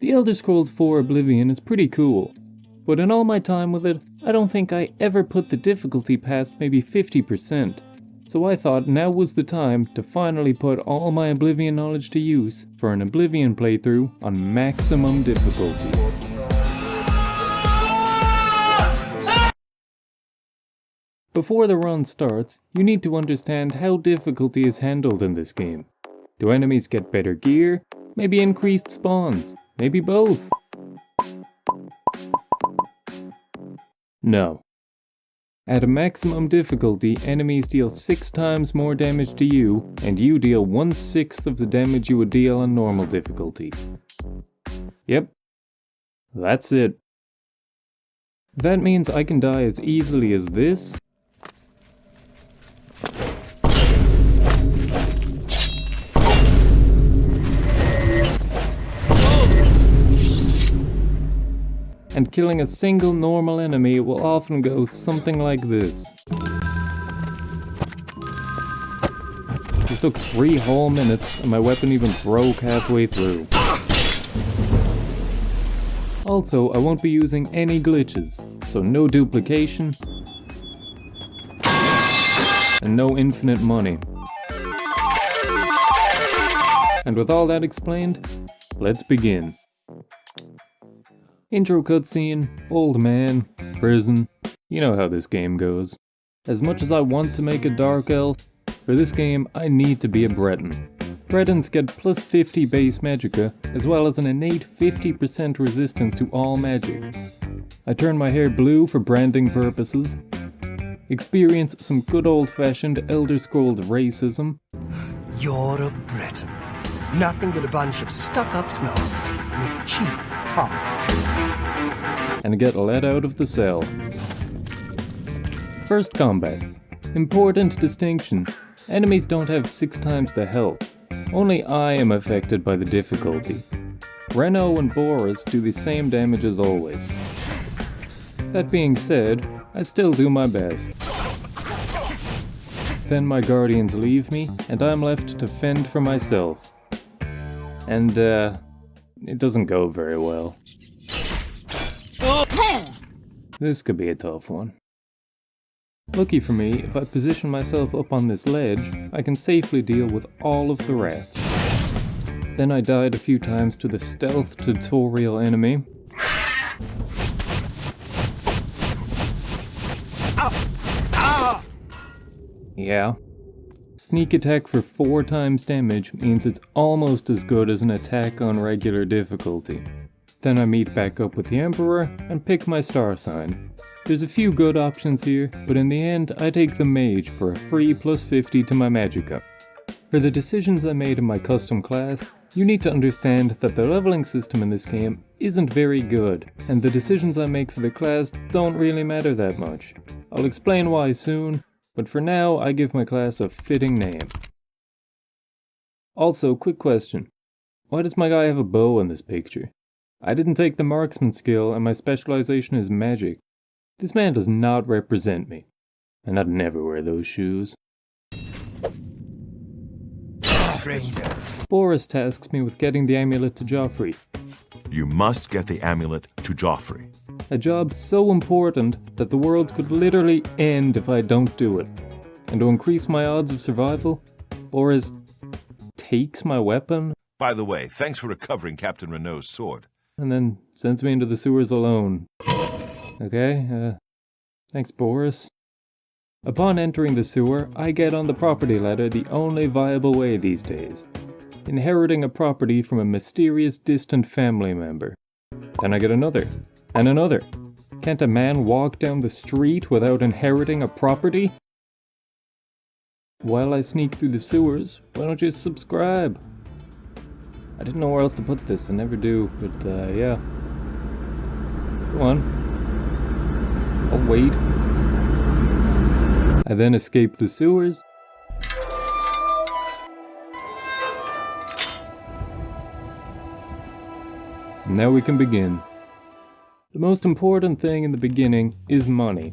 The Elder Scrolls 4 Oblivion is pretty cool, but in all my time with it, I don't think I ever put the difficulty past maybe 50%. So I thought now was the time to finally put all my Oblivion knowledge to use for an Oblivion playthrough on maximum difficulty. Before the run starts, you need to understand how difficulty is handled in this game. Do enemies get better gear? Maybe increased spawns? Maybe both? No. At a maximum difficulty, enemies deal 6 times more damage to you, and you deal 1/6 of the damage you would deal on normal difficulty. Yep. That's it. That means I can die as easily as this, and killing a single normal enemy will often go something like this. This took 3 whole minutes and my weapon even broke halfway through. Also, I won't be using any glitches, so no duplication and no infinite money. And with all that explained, let's begin. Intro cutscene, old man, prison, you know how this game goes. As much as I want to make a dark elf, for this game I need to be a Breton. Bretons get plus 50 base magicka, as well as an innate 50% resistance to all magic. I turn my hair blue for branding purposes, experience some good old-fashioned Elder Scrolls racism. You're a Breton. Nothing but a bunch of stuck-up snobs with cheap parlor tricks. And get let out of the cell. First combat. Important distinction. Enemies don't have 6 times the health. Only I am affected by the difficulty. Reno and Boris do the same damage as always. That being said, I still do my best. Then my guardians leave me, and I'm left to fend for myself. And, it doesn't go very well. This could be a tough one. Lucky for me, if I position myself up on this ledge, I can safely deal with all of the rats. Then I died a few times to the stealth tutorial enemy. Yeah. Sneak attack for 4 times damage means it's almost as good as an attack on regular difficulty. Then I meet back up with the Emperor and pick my star sign. There's a few good options here, but in the end I take the Mage for a free plus 50 to my magicka. For the decisions I made in my custom class, you need to understand that the leveling system in this game isn't very good, and the decisions I make for the class don't really matter that much. I'll explain why soon, but for now I give my class a fitting name. Also, quick question. Why does my guy have a bow in this picture? I didn't take the marksman skill and my specialization is magic. This man does not represent me. And I'd never wear those shoes. Stranger. Boris tasks me with getting the amulet to Joffrey. You must get the amulet to Joffrey. A job so important that the world could literally end if I don't do it. And to increase my odds of survival, Boris takes my weapon. By the way, thanks for recovering Captain Renault's sword. And then sends me into the sewers alone. Okay, thanks Boris. Upon entering the sewer, I get on the property ladder the only viable way these days. Inheriting a property from a mysterious distant family member. Then I get another. And another. Can't a man walk down the street without inheriting a property? While I sneak through the sewers, why don't you subscribe? I didn't know where else to put this, I never do, but yeah. Go on. I'll wait. I then escape the sewers. And now we can begin. The most important thing in the beginning is money.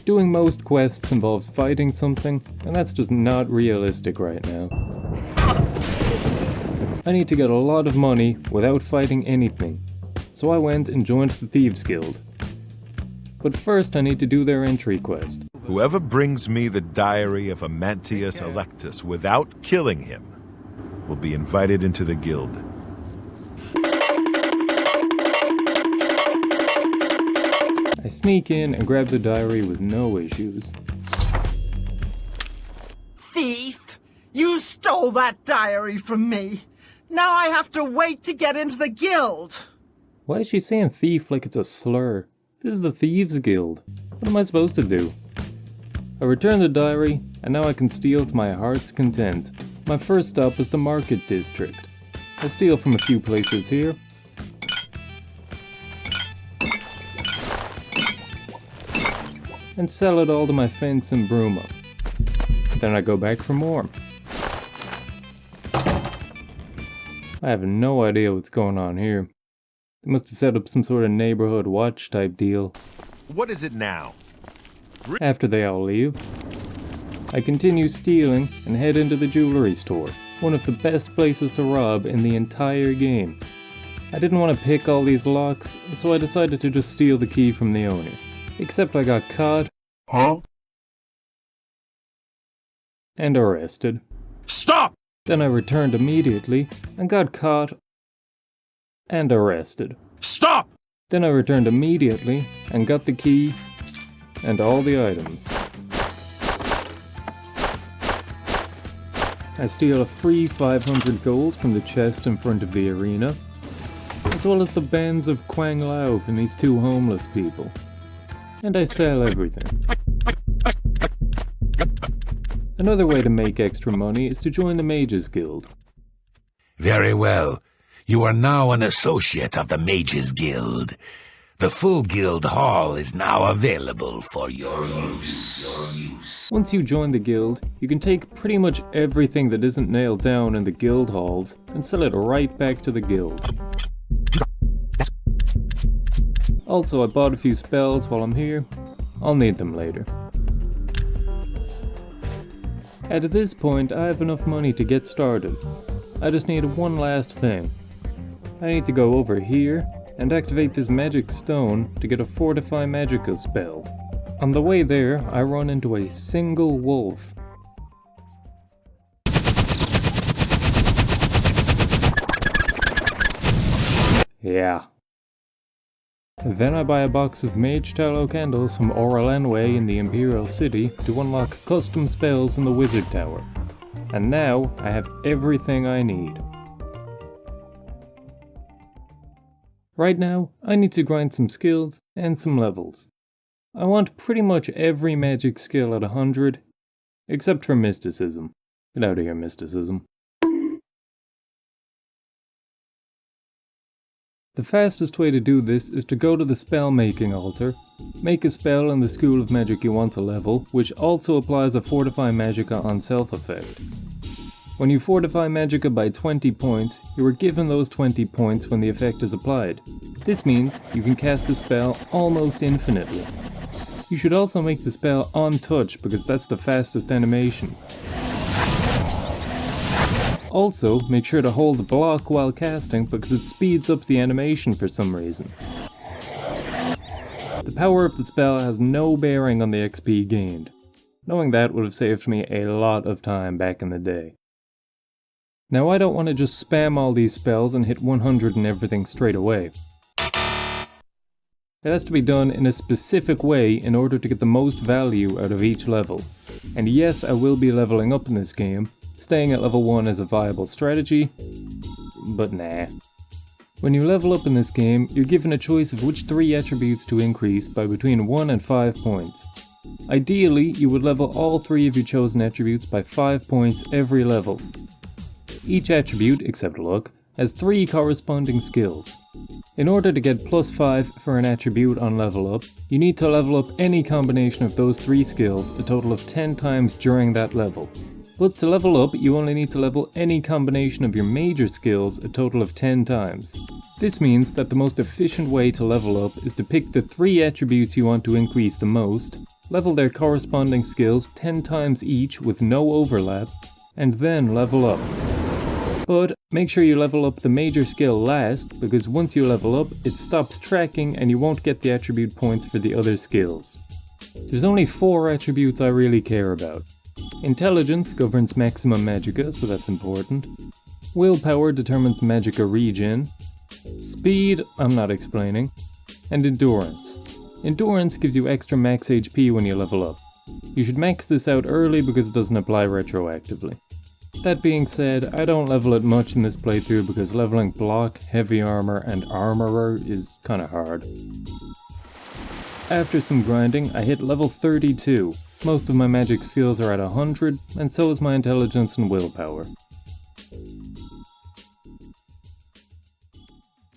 Doing most quests involves fighting something, and that's just not realistic right now. I need to get a lot of money without fighting anything, so I went and joined the Thieves Guild. But first I need to do their entry quest. Whoever brings me the diary of Amantius Electus without killing him will be invited into the guild. I sneak in and grab the diary with no issues. Thief! You stole that diary from me! Now I have to wait to get into the guild! Why is she saying thief like it's a slur? This is the Thieves Guild. What am I supposed to do? I return the diary, and now I can steal to my heart's content. My first stop is the Market District. I steal from a few places here. And sell it all to my fence and Bruma. Then I go back for more. I have no idea what's going on here. They must have set up some sort of neighborhood watch type deal. What is it now? After they all leave, I continue stealing and head into the jewelry store, one of the best places to rob in the entire game. I didn't want to pick all these locks, so I decided to just steal the key from the owner. Except I got caught. Huh? And arrested. Stop! Then I returned immediately and got caught and arrested. Stop! Then I returned immediately and got the key and all the items. I steal a free 500 gold from the chest in front of the arena, as well as the bands of Quang Lao from these two homeless people. And I sell everything. Another way to make extra money is to join the Mages Guild. Very well. You are now an associate of the Mages Guild. The full guild hall is now available for your use. Once you join the guild, you can take pretty much everything that isn't nailed down in the guild halls and sell it right back to the guild. Also, I bought a few spells while I'm here. I'll need them later. At this point, I have enough money to get started. I just need one last thing. I need to go over here and activate this magic stone to get a Fortify Magicka spell. On the way there, I run into a single wolf. Yeah. Then I buy a box of mage tallow candles from Oralenway in the Imperial City to unlock custom spells in the Wizard Tower. And now I have everything I need. Right now, I need to grind some skills and some levels. I want pretty much every magic skill at 100, except for mysticism. Get out of here, mysticism. The fastest way to do this is to go to the spell making altar, make a spell in the school of magic you want to level, which also applies a Fortify Magicka on self effect. When you Fortify Magicka by 20 points, you are given those 20 points when the effect is applied. This means you can cast the spell almost infinitely. You should also make the spell on touch because that's the fastest animation. Also, make sure to hold block while casting because it speeds up the animation for some reason. The power of the spell has no bearing on the XP gained. Knowing that would have saved me a lot of time back in the day. Now I don't want to just spam all these spells and hit 100 and everything straight away. It has to be done in a specific way in order to get the most value out of each level. And yes, I will be leveling up in this game. Staying at level 1 is a viable strategy, but nah. When you level up in this game, you're given a choice of which 3 attributes to increase by between 1 and 5 points. Ideally, you would level all 3 of your chosen attributes by 5 points every level. Each attribute, except luck, has 3 corresponding skills. In order to get plus 5 for an attribute on level up, you need to level up any combination of those 3 skills a total of 10 times during that level. But to level up, you only need to level any combination of your major skills a total of 10 times. This means that the most efficient way to level up is to pick the 3 attributes you want to increase the most, level their corresponding skills 10 times each with no overlap, and then level up. But make sure you level up the major skill last, because once you level up, it stops tracking and you won't get the attribute points for the other skills. There's only 4 attributes I really care about. Intelligence governs maximum magicka, so that's important. Willpower determines magicka regen. Speed, I'm not explaining. And endurance. Endurance gives you extra max HP when you level up. You should max this out early because it doesn't apply retroactively. That being said, I don't level it much in this playthrough because leveling block, heavy armor, and armorer is kinda hard. After some grinding, I hit level 32. Most of my magic skills are at 100, and so is my intelligence and willpower.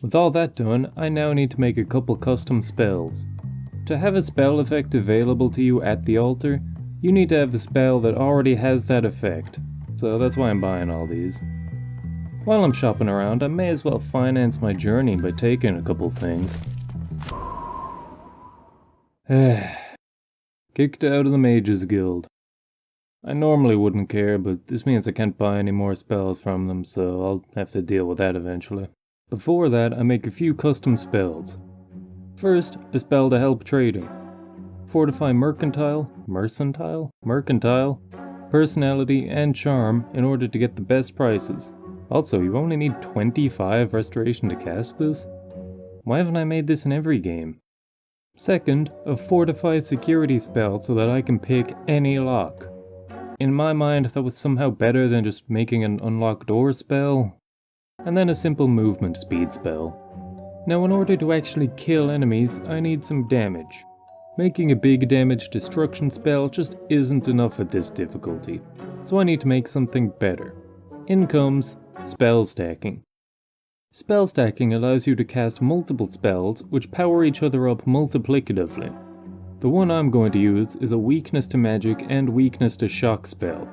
With all that done, I now need to make a couple custom spells. To have a spell effect available to you at the altar, you need to have a spell that already has that effect, so that's why I'm buying all these. While I'm shopping around, I may as well finance my journey by taking a couple things. Kicked out of the Mages Guild. I normally wouldn't care, but this means I can't buy any more spells from them, so I'll have to deal with that eventually. Before that, I make a few custom spells. First, a spell to help trading. Fortify Mercantile, Personality, and Charm in order to get the best prices. Also, you only need 25 Restoration to cast this? Why haven't I made this in every game? Second, a Fortify Security spell so that I can pick any lock. In my mind, that was somehow better than just making an unlock door spell. And then a simple movement speed spell. Now in order to actually kill enemies, I need some damage. Making a big damage destruction spell just isn't enough at this difficulty, so I need to make something better. In comes spell stacking. Spell stacking allows you to cast multiple spells which power each other up multiplicatively. The one I'm going to use is a weakness to magic and weakness to shock spell.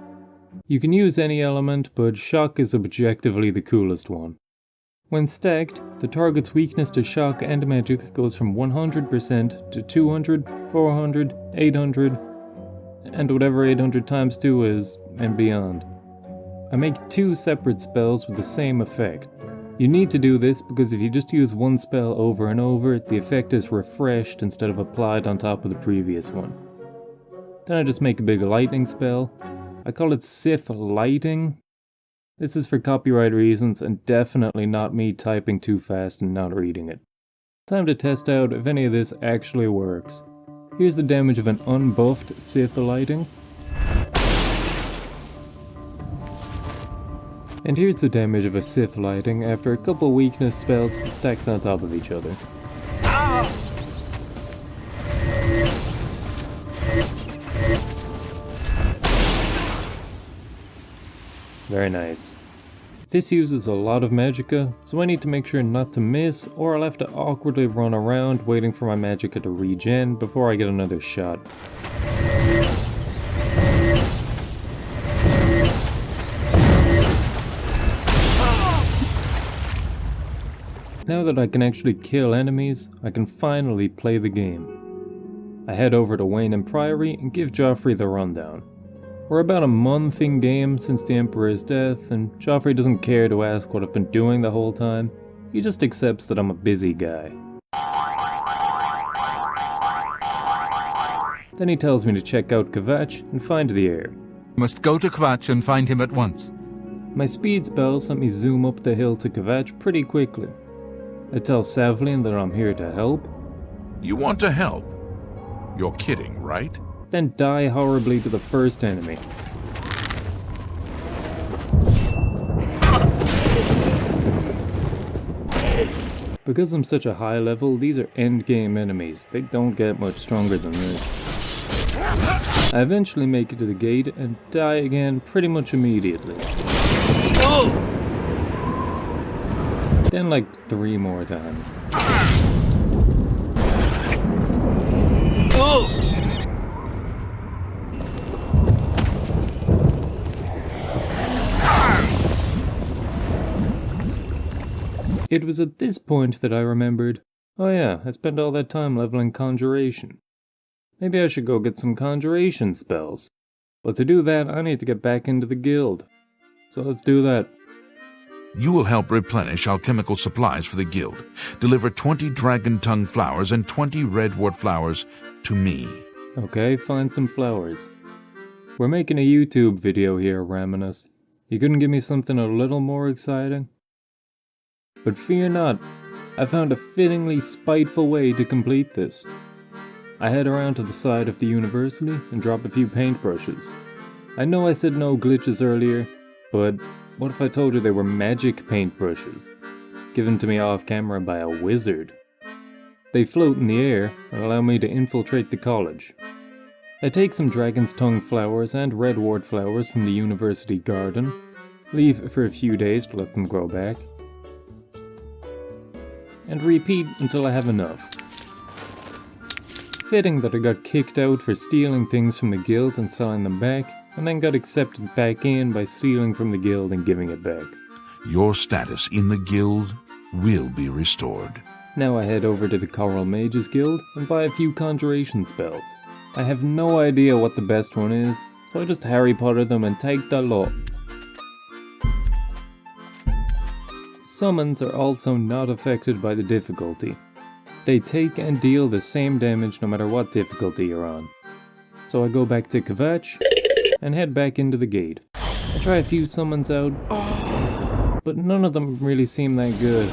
You can use any element, but shock is objectively the coolest one. When stacked, the target's weakness to shock and magic goes from 100% to 200, 400, 800, and whatever 800 times 2 is, and beyond. I make 2 separate spells with the same effect. You need to do this because if you just use one spell over and over, the effect is refreshed instead of applied on top of the previous one. Then I just make a big lightning spell. I call it Sith Lighting. This is for copyright reasons and definitely not me typing too fast and not reading it. Time to test out if any of this actually works. Here's the damage of an unbuffed Sith Lighting. And here's the damage of a Sith Lighting after a couple weakness spells stacked on top of each other. Very nice. This uses a lot of magicka, so I need to make sure not to miss, or I'll have to awkwardly run around waiting for my magicka to regen before I get another shot. Now that I can actually kill enemies, I can finally play the game. I head over to Wayne and Priory and give Joffrey the rundown. We're about a month in game since the Emperor's death, and Joffrey doesn't care to ask what I've been doing the whole time. He just accepts that I'm a busy guy. Then he tells me to check out Kvatch and find the heir. You must go to Kvatch and find him at once. My speed spells let me zoom up the hill to Kvatch pretty quickly. I tell Savlian that I'm here to help. You want to help? You're kidding, right? Then die horribly to the first enemy. Because I'm such a high level, these are endgame enemies. They don't get much stronger than this. I eventually make it to the gate and die again pretty much immediately. Then like 3 more times. It was at this point that I remembered, oh yeah, I spent all that time leveling Conjuration. Maybe I should go get some Conjuration spells. But to do that, I need to get back into the guild. So let's do that. You will help replenish alchemical supplies for the guild. Deliver 20 dragon tongue flowers and 20 redwort flowers to me. Okay, find some flowers. We're making a YouTube video here, Raminus. You couldn't give me something a little more exciting? But fear not, I found a fittingly spiteful way to complete this. I head around to the side of the university and drop a few paintbrushes. I know I said no glitches earlier, but what if I told you they were magic paintbrushes, given to me off camera by a wizard? They float in the air and allow me to infiltrate the college. I take some dragon's tongue flowers and redwort flowers from the university garden, leave for a few days to let them grow back, and repeat until I have enough. Fitting that I got kicked out for stealing things from the guild and selling them back, and then got accepted back in by stealing from the guild and giving it back. Your status in the guild will be restored. Now I head over to the Coral Mages Guild and buy a few conjuration spells. I have no idea what the best one is, so I just Harry Potter them and take the lot. Summons are also not affected by the difficulty. They take and deal the same damage no matter what difficulty you're on. So I go back to Kvatch and head back into the gate. I try a few summons out, but none of them really seem that good,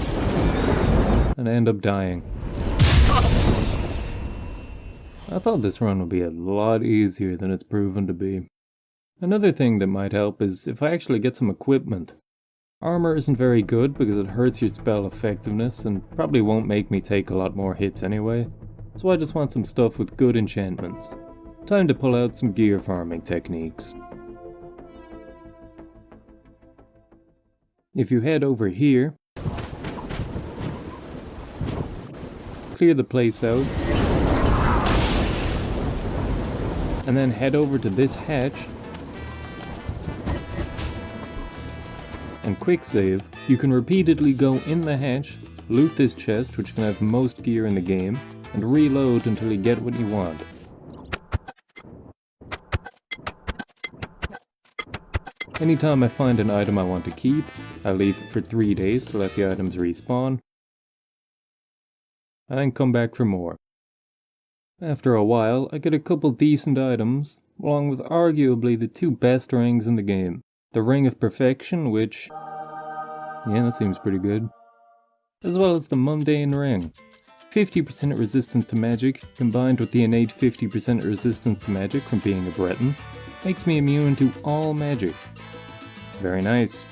and I end up dying. I thought this run would be a lot easier than it's proven to be. Another thing that might help is if I actually get some equipment. Armor isn't very good because it hurts your spell effectiveness and probably won't make me take a lot more hits anyway, so I just want some stuff with good enchantments. Time to pull out some gear farming techniques. If you head over here, clear the place out, and then head over to this hatch, and quick save, you can repeatedly go in the hatch, loot this chest which can have most gear in the game, and reload until you get what you want. Anytime I find an item I want to keep, I leave it for 3 days to let the items respawn, and then come back for more. After a while, I get a couple decent items, along with arguably the 2 best rings in the game. The Ring of Perfection, which, yeah, that seems pretty good, as well as the Mundane Ring. 50% resistance to magic, combined with the innate 50% resistance to magic from being a Breton, makes me immune to all magic. Very nice.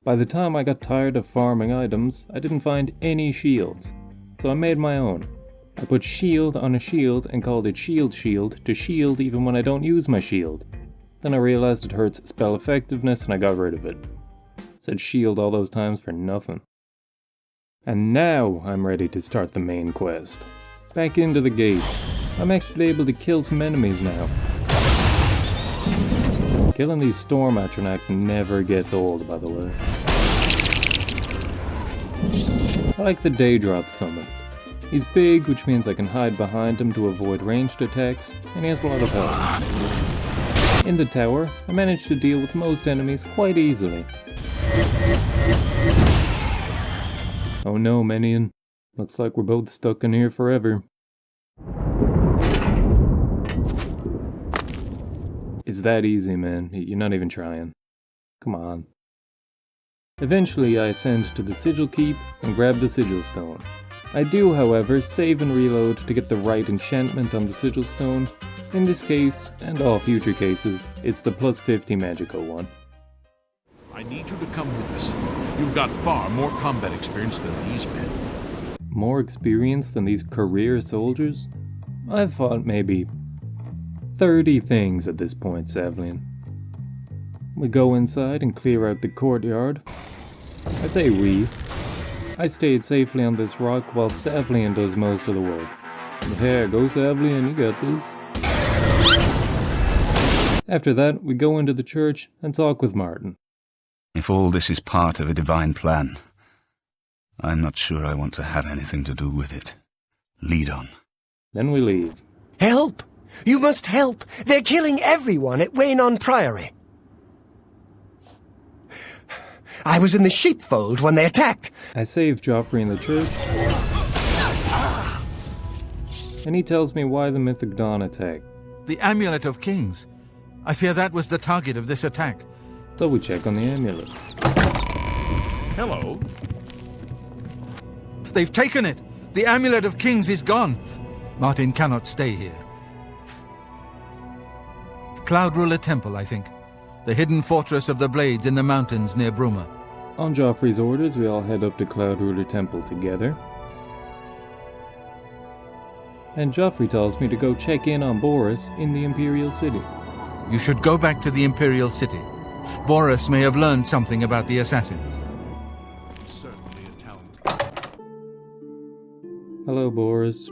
By the time I got tired of farming items, I didn't find any shields, so I made my own. I put shield on a shield and called it shield to shield even when I don't use my shield. Then I realized it hurts spell effectiveness and I got rid of it. Said shield all those times for nothing. And now I'm ready to start the main quest. Back into the gate. I'm actually able to kill some enemies now. Killing these storm atronachs never gets old, by the way. I like the Daedroth summon. He's big, which means I can hide behind him to avoid ranged attacks, and he has a lot of health. In the tower, I managed to deal with most enemies quite easily. Oh no, Minion. Looks like we're both stuck in here forever. It's that easy, man. You're not even trying. Come on. Eventually, I ascend to the Sigil Keep and grab the Sigil Stone. I do, however, save and reload to get the right enchantment on the Sigil Stone. In this case, and all future cases, it's the plus 50 magical one. I need you to come with us. You've got far more combat experience than these men. More experience than these career soldiers? I've fought maybe 30 things at this point, Savlian. We go inside and clear out the courtyard. I say we. I stayed safely on this rock while Savlian does most of the work. Yeah, go Savlian, you got this. After that, we go into the church and talk with Martin. If all this is part of a divine plan, I'm not sure I want to have anything to do with it. Lead on. Then we leave. Help! You must help! They're killing everyone at Waynon Priory. I was in the sheepfold when they attacked. I saved Joffrey in the church. And he tells me why the Mythic Dawn attacked. The Amulet of Kings. I fear that was the target of this attack. So we check on the amulet. Hello. They've taken it! The Amulet of Kings is gone! Martin cannot stay here. Cloud Ruler Temple, I think. The hidden fortress of the Blades in the mountains near Bruma. On Joffrey's orders, we all head up to Cloud Ruler Temple together. And Joffrey tells me to go check in on Boris in the Imperial City. You should go back to the Imperial City. Boris may have learned something about the assassins. Certainly a talent. Hello, Boris.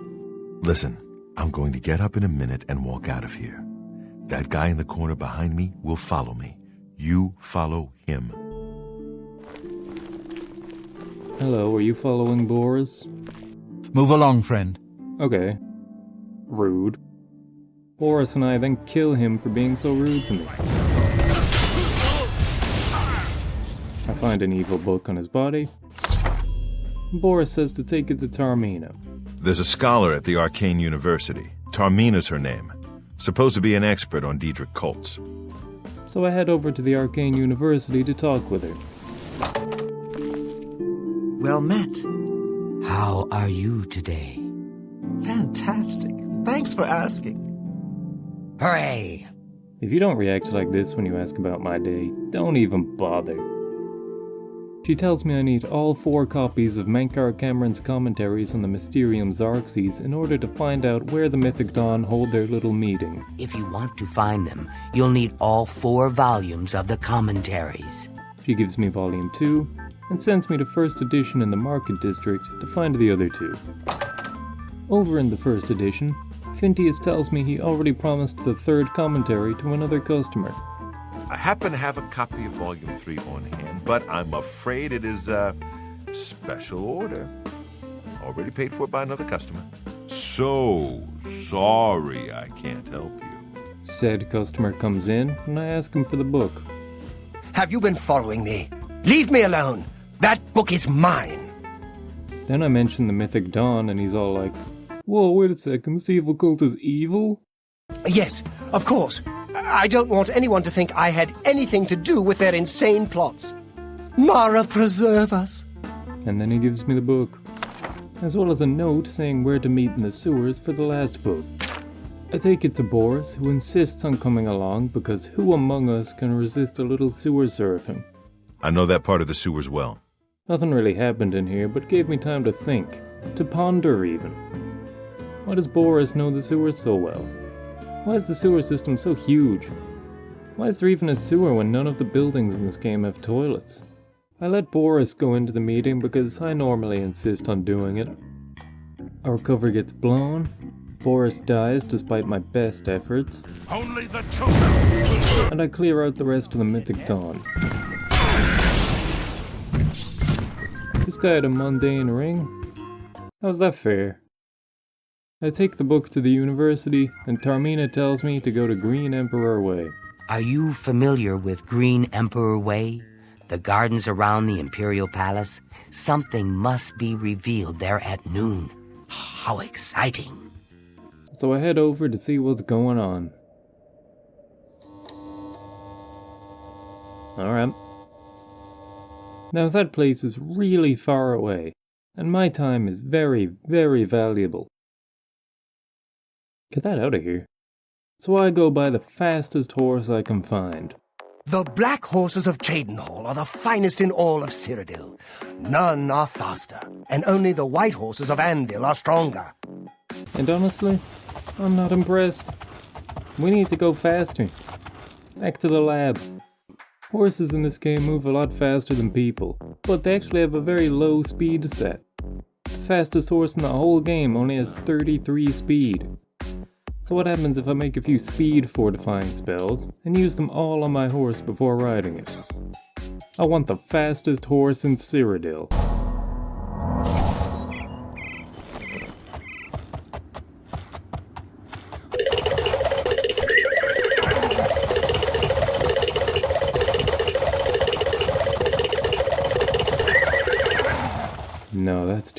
Listen, I'm going to get up in a minute and walk out of here. That guy in the corner behind me will follow me. You follow him. Hello, are you following Boris? Move along, friend. Okay. Rude. Boris and I then kill him for being so rude to me. I find an evil book on his body. Boris says to take it to Tarmina. There's a scholar at the Arcane University. Tarmina's her name. Supposed to be an expert on Daedric cults. So I head over to the Arcane University to talk with her. Well met. How are you today? Fantastic. Thanks for asking. Hooray! If you don't react like this when you ask about my day, don't even bother. She tells me I need all 4 copies of Mankar Cameron's commentaries on the Mysterium Xarxes in order to find out where the Mythic Dawn hold their little meetings. If you want to find them, you'll need all 4 volumes of the commentaries. She gives me volume 2 and sends me to first edition in the Market District to find the other 2. Over in the first edition, Fintius tells me he already promised the 3rd commentary to another customer. I happen to have a copy of Volume 3 on hand, but I'm afraid it is a special order. Already paid for by another customer. So sorry I can't help you. Said customer comes in, and I ask him for the book. Have you been following me? Leave me alone. That book is mine. Then I mention the Mythic Dawn, and he's all like, "Whoa, wait a second, this evil cult is evil?" Yes, of course. I don't want anyone to think I had anything to do with their insane plots. Mara preserve us. And then he gives me the book, as well as a note saying where to meet in the sewers for the last book. I take it to Boris, who insists on coming along because who among us can resist a little sewer surfing? I know that part of the sewers well. Nothing really happened in here, but gave me time to think, to ponder even. Why does Boris know the sewers so well? Why is the sewer system so huge? Why is there even a sewer when none of the buildings in this game have toilets? I let Boris go into the meeting because I normally insist on doing it. Our cover gets blown. Boris dies despite my best efforts. Only the chosen. And I clear out the rest of the Mythic Dawn. This guy had a mundane ring? How's that fair? I take the book to the university, and Tarmina tells me to go to Green Emperor Way. Are you familiar with Green Emperor Way? The gardens around the Imperial Palace? Something must be revealed there at noon. How exciting! So I head over to see what's going on. Alright. Now that place is really far away, and my time is very, very valuable. Get that out of here. So I go by the fastest horse I can find. The black horses of Cheydinhal are the finest in all of Cyrodiil. None are faster, and only the white horses of Anvil are stronger. And honestly, I'm not impressed. We need to go faster. Back to the lab. Horses in this game move a lot faster than people, but they actually have a very low speed stat. The fastest horse in the whole game only has 33 speed. So what happens if I make a few speed fortifying spells and use them all on my horse before riding it? I want the fastest horse in Cyrodiil.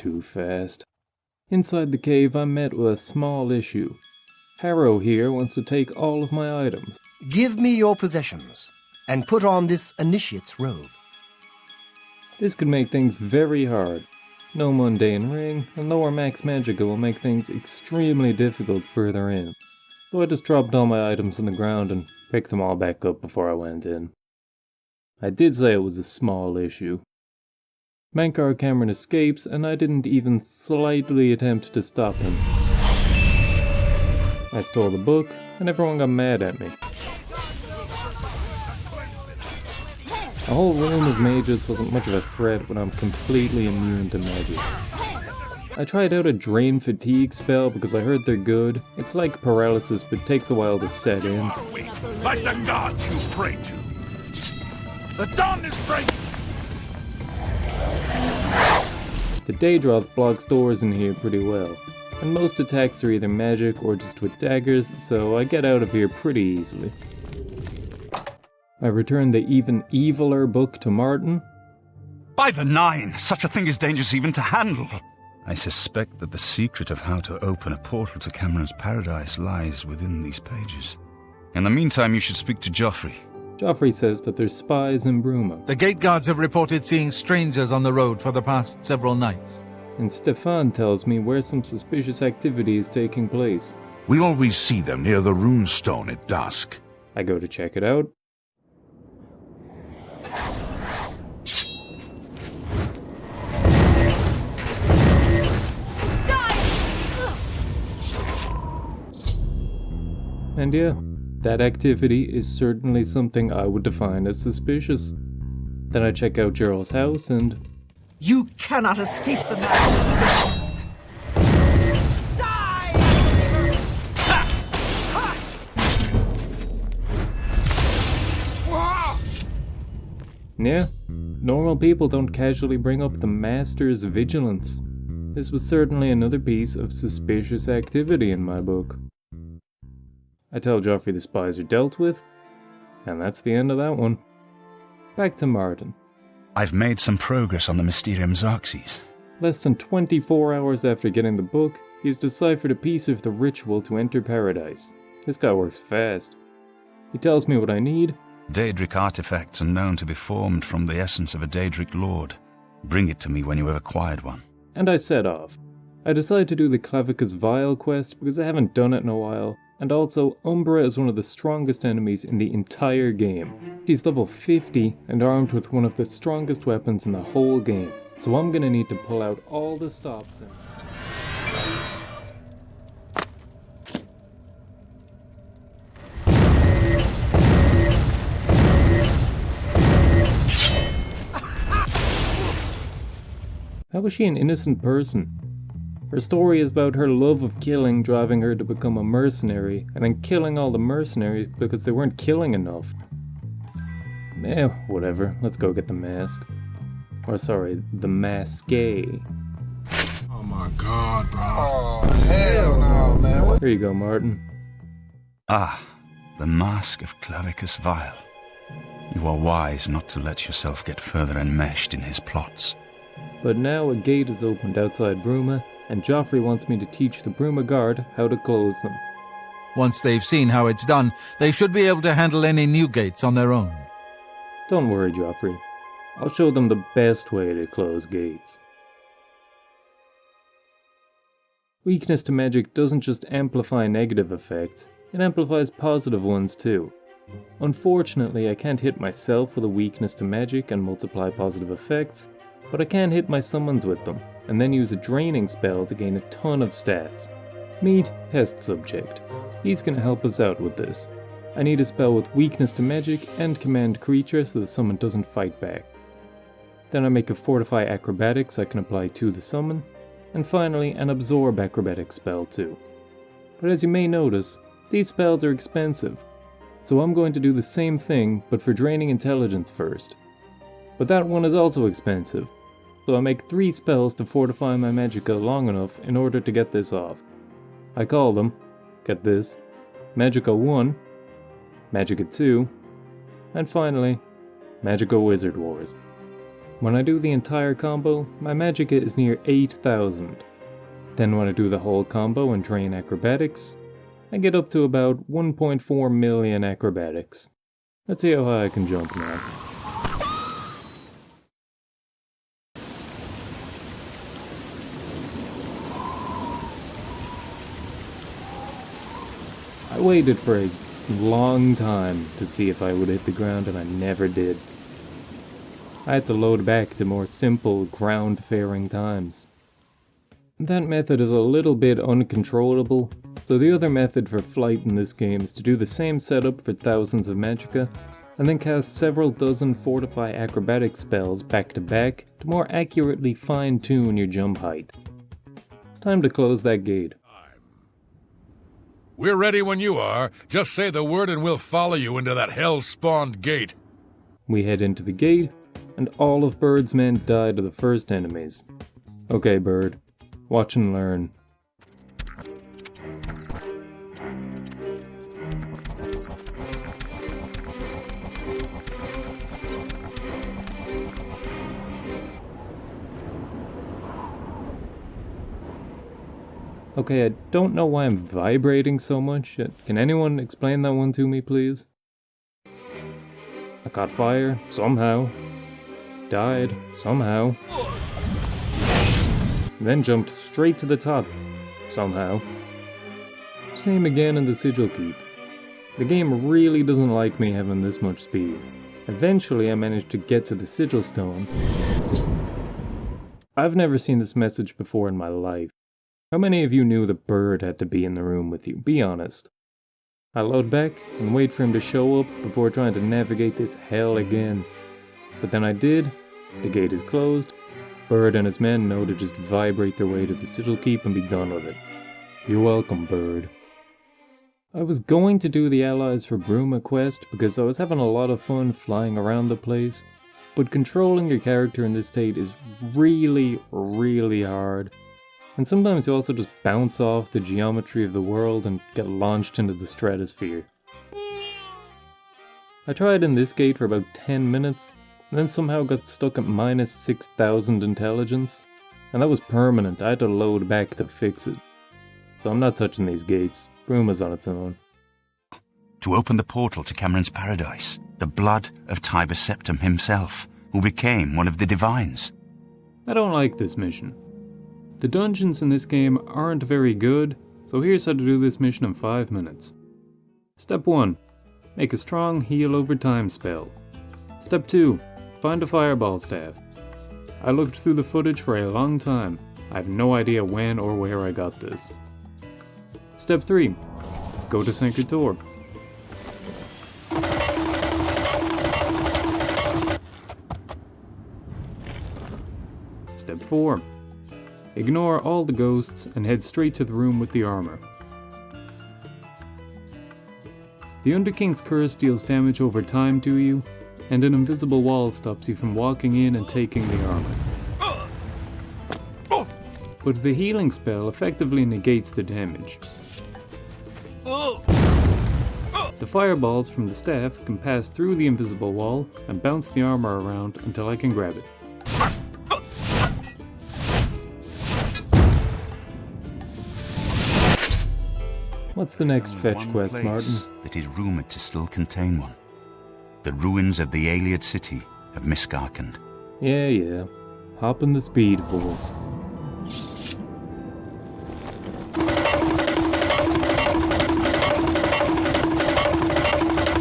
too fast. Inside the cave, I'm met with a small issue. Harrow here wants to take all of my items. Give me your possessions, and put on this initiate's robe. This could make things very hard. No mundane ring, and lower max magicka will make things extremely difficult further in. So I just dropped all my items on the ground and picked them all back up before I went in. I did say it was a small issue. Mankar Cameron escapes, and I didn't even slightly attempt to stop him. I stole the book, and everyone got mad at me. A whole room of mages wasn't much of a threat when I'm completely immune to magic. I tried out a Drain Fatigue spell because I heard they're good. It's like paralysis, but takes a while to set in. Like the gods you pray to. The dawn is breaking! The Daedroth blocks doors in here pretty well, and most attacks are either magic or just with daggers, so I get out of here pretty easily. I return the even eviler book to Martin. By the nine, such a thing is dangerous even to handle. I suspect that the secret of how to open a portal to Cameron's paradise lies within these pages. In the meantime, you should speak to Joffrey. Joffrey says that there's spies in Bruma. The gate guards have reported seeing strangers on the road for the past several nights. And Stefan tells me where some suspicious activity is taking place. We always see them near the rune stone at dusk. I go to check it out. And yeah, that activity is certainly something I would define as suspicious. Then I check out Gerald's house and... You cannot escape the master's vengeance! Die! Yeah, normal people don't casually bring up the Master's vigilance. This was certainly another piece of suspicious activity in my book. I tell Joffrey the spies are dealt with, and that's the end of that one. Back to Martin. I've made some progress on the Mysterium Xarxes. Less than 24 hours after getting the book, he's deciphered a piece of the ritual to enter paradise. This guy works fast. He tells me what I need. Daedric artifacts are known to be formed from the essence of a Daedric lord. Bring it to me when you have acquired one. And I set off. I decide to do the Clavicus Vial quest because I haven't done it in a while, and also Umbra is one of the strongest enemies in the entire game. She's level 50 and armed with one of the strongest weapons in the whole game, so I'm gonna need to pull out all the stops and... How was she an innocent person? Her story is about her love of killing driving her to become a mercenary, and then killing all the mercenaries because they weren't killing enough. Whatever, let's go get the mask. Or sorry, the masqué. Oh my god, bro. Oh, hell no, man. Here you go, Martin. Ah, the mask of Clavicus Vial. You are wise not to let yourself get further enmeshed in his plots. But now a gate is opened outside Bruma, and Joffrey wants me to teach the Bruma Guard how to close them. Once they've seen how it's done, they should be able to handle any new gates on their own. Don't worry, Joffrey. I'll show them the best way to close gates. Weakness to magic doesn't just amplify negative effects, it amplifies positive ones too. Unfortunately, I can't hit myself with a weakness to magic and multiply positive effects, but I can hit my summons with them, and then use a draining spell to gain a ton of stats. Meet test subject. He's gonna help us out with this. I need a spell with weakness to magic and command creature so the summon doesn't fight back. Then I make a fortify acrobatics I can apply to the summon, and finally an absorb acrobatics spell too. But as you may notice, these spells are expensive, so I'm going to do the same thing but for draining intelligence first. But that one is also expensive, so I make 3 spells to fortify my magicka long enough in order to get this off. I call them, get this, Magicka 1, Magicka 2, and finally, Magicka Wizard Wars. When I do the entire combo, my magicka is near 8,000. Then when I do the whole combo and drain acrobatics, I get up to about 1.4 million acrobatics. Let's see how high I can jump now. I waited for a long time to see if I would hit the ground, and I never did. I had to load back to more simple ground-faring times. That method is a little bit uncontrollable, so the other method for flight in this game is to do the same setup for thousands of magicka, and then cast several dozen fortify acrobatic spells back to back to more accurately fine-tune your jump height. Time to close that gate. We're ready when you are. Just say the word and we'll follow you into that hell-spawned gate. We head into the gate, and all of Bird's men die to the first enemies. Okay, Bird. Watch and learn. Okay, I don't know why I'm vibrating so much. Can anyone explain that one to me, please? I caught fire, somehow. Died, somehow. Then jumped straight to the top, somehow. Same again in the Sigil Keep. The game really doesn't like me having this much speed. Eventually I managed to get to the Sigil Stone. I've never seen this message before in my life. How many of you knew the Bird had to be in the room with you? Be honest. I load back and wait for him to show up before trying to navigate this hell again. But then I did. The gate is closed. Bird and his men know to just vibrate their way to the Sigil Keep and be done with it. You're welcome, Bird. I was going to do the Allies for Bruma quest because I was having a lot of fun flying around the place, but controlling your character in this state is really, really hard. And sometimes you also just bounce off the geometry of the world and get launched into the stratosphere. I tried in this gate for about 10 minutes, and then somehow got stuck at minus 6,000 intelligence, and that was permanent. I had to load back to fix it. So I'm not touching these gates. Bruma's on its own. To open the portal to Cameron's paradise, the blood of Tiber Septim himself, who became one of the divines. I don't like this mission. The dungeons in this game aren't very good, so here's how to do this mission in 5 minutes. Step 1. Make a strong heal over time spell. Step 2. Find a fireball staff. I looked through the footage for a long time. I have no idea when or where I got this. Step 3. Go to Sanctutor. Step 4. Ignore all the ghosts and head straight to the room with the armor. The Underking's curse deals damage over time to you, and an invisible wall stops you from walking in and taking the armor. But the healing spell effectively negates the damage. The fireballs from the staff can pass through the invisible wall and bounce the armor around until I can grab it. What's the next fetch quest, Martin? That is rumoured to still contain one. The ruins of the Ayleid city of Miskarkand. Yeah. Hop in the Speed Force.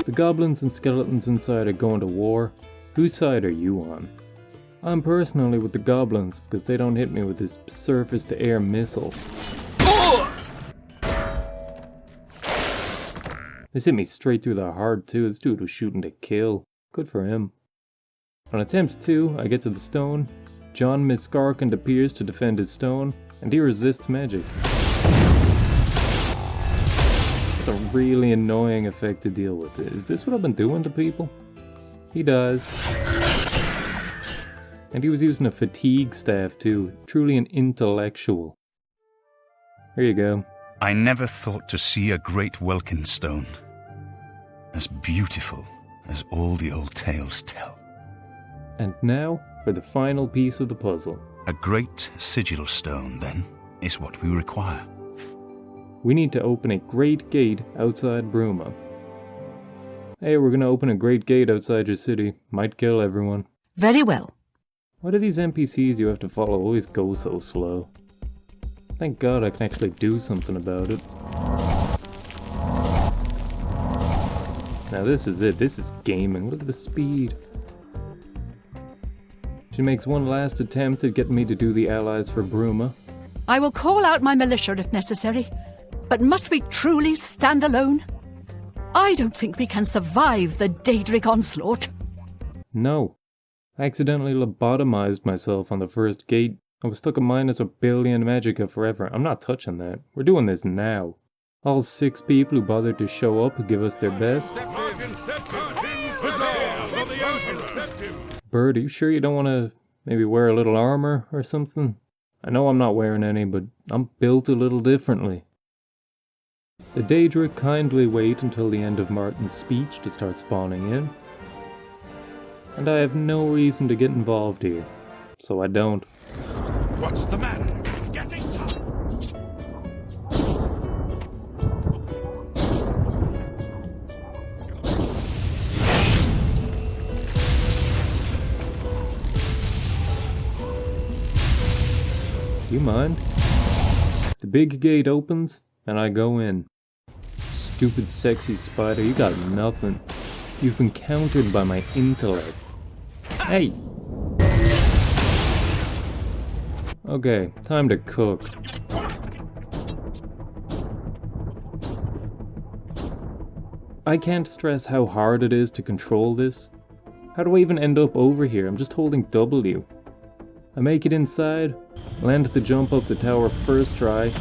The goblins and skeletons inside are going to war. Whose side are you on? I'm personally with the goblins because they don't hit me with this surface-to-air missile. This hit me straight through the heart too. This dude was shooting to kill. Good for him. On attempt 2, I get to the stone. John Miskarkand appears to defend his stone, and he resists magic. It's a really annoying effect to deal with. Is this what I've been doing to people? He dies. And he was using a fatigue staff too. Truly an intellectual. Here you go. I never thought to see a great Welkin stone, as beautiful as all the old tales tell. And now, for the final piece of the puzzle. A great sigil stone, then, is what we require. We need to open a great gate outside Bruma. Hey, we're gonna open a great gate outside your city. Might kill everyone. Very well. Why do these NPCs you have to follow always go so slow? Thank God I can actually do something about it. Now this is it. This is gaming. Look at the speed. She makes one last attempt at getting me to do the allies for Bruma. I will call out my militia if necessary. But must we truly stand alone? I don't think we can survive the Daedric onslaught. No. I accidentally lobotomized myself on the first gate. I was stuck at -1 billion magicka forever. I'm not touching that. We're doing this now. All 6 people who bothered to show up and give us their best. Bird, are you sure you don't want to maybe wear a little armor or something? I know I'm not wearing any, but I'm built a little differently. The Daedric kindly wait until the end of Martin's speech to start spawning in. And I have no reason to get involved here, so I don't. What's the matter? Getting tough. Do you mind? The big gate opens, and I go in. Stupid sexy spider, you got nothing. You've been countered by my intellect. Hey! Okay, time to cook. I can't stress how hard it is to control this. How do I even end up over here? I'm just holding W. I make it inside, land the jump up the tower first try.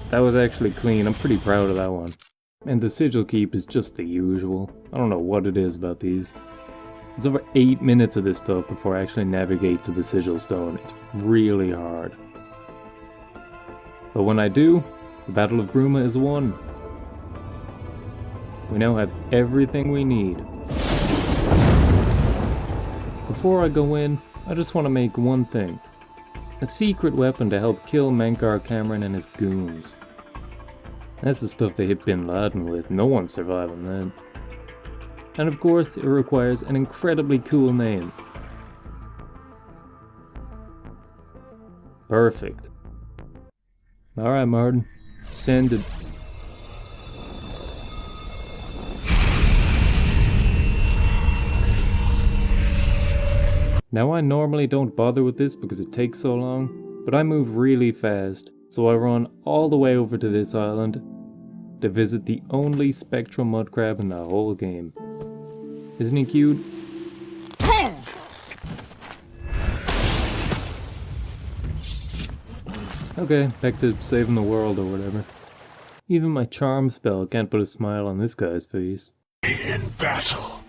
That was actually clean, I'm pretty proud of that one. And the sigil keep is just the usual. I don't know what it is about these. It's over 8 minutes of this stuff before I actually navigate to the sigil stone. It's really hard. But when I do, the Battle of Bruma is won. We now have everything we need. Before I go in, I just want to make one thing. A secret weapon to help kill Menkar Cameron and his goons. That's the stuff they hit Bin Laden with. No one's surviving that. And of course, it requires an incredibly cool name. Perfect. Alright, Martin. Send it. Now I normally don't bother with this because it takes so long, but I move really fast, so I run all the way over to this island to visit the only spectral mudcrab in the whole game. Isn't he cute? Okay, back to saving the world or whatever. Even my charm spell can't put a smile on this guy's face. In battle,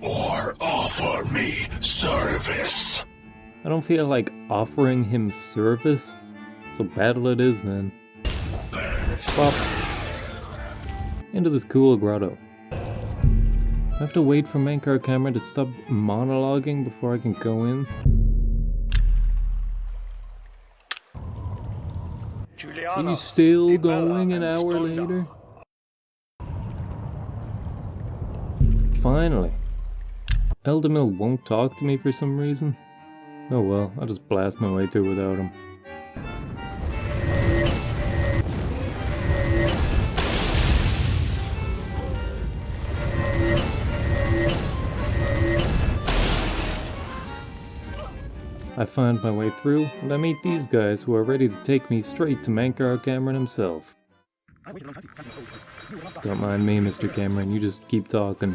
or offer me service. I don't feel like offering him service, so battle it is then. Swap. Into this cool grotto. I have to wait for Menkar Cameron to stop monologuing before I can go in. He's still going an hour later? Finally. Eldamil won't talk to me for some reason. Oh well, I'll just blast my way through without him. I find my way through, and I meet these guys who are ready to take me straight to Menkar Cameron himself. Don't mind me, Mr. Cameron, you just keep talking.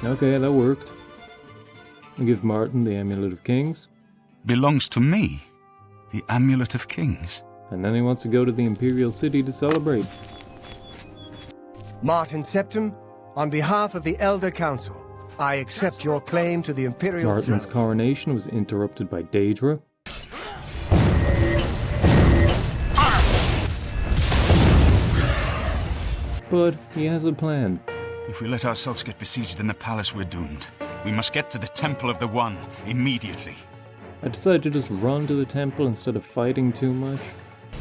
Okay, that worked. I give Martin the Amulet of Kings. Belongs to me, the Amulet of Kings. And then he wants to go to the Imperial City to celebrate. Martin Septim, on behalf of the Elder Council, I accept your claim to the Imperial Martin's throne. coronation was interrupted by Daedra. But he has a plan. If we let ourselves get besieged in the palace, we're doomed. We must get to the Temple of the One immediately. I decide to just run to the temple instead of fighting too much.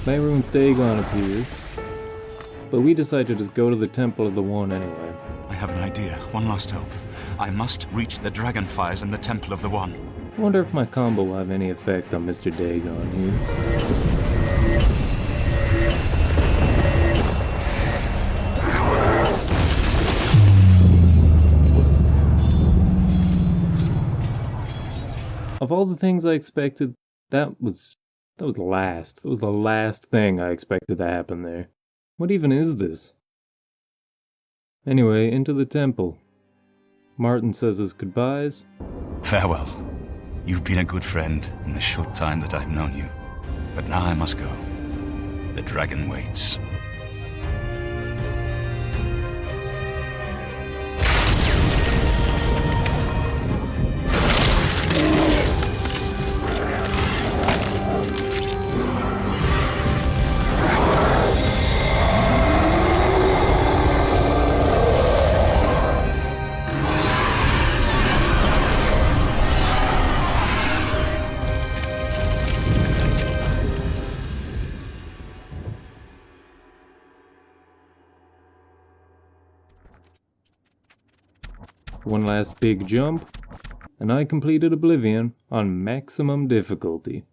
Mehrunes Dagon appears, but we decide to just go to the Temple of the One anyway. I have an idea. One last hope. I must reach the dragonfires in the Temple of the One. I wonder if my combo will have any effect on Mr. Dagon here. Of all the things I expected, that was last. That was the last thing I expected to happen there. What even is this? Anyway, into the temple. Martin says his goodbyes. Farewell. You've been a good friend in the short time that I've known you. But now I must go. The dragon waits. One last big jump, and I completed Oblivion on maximum difficulty.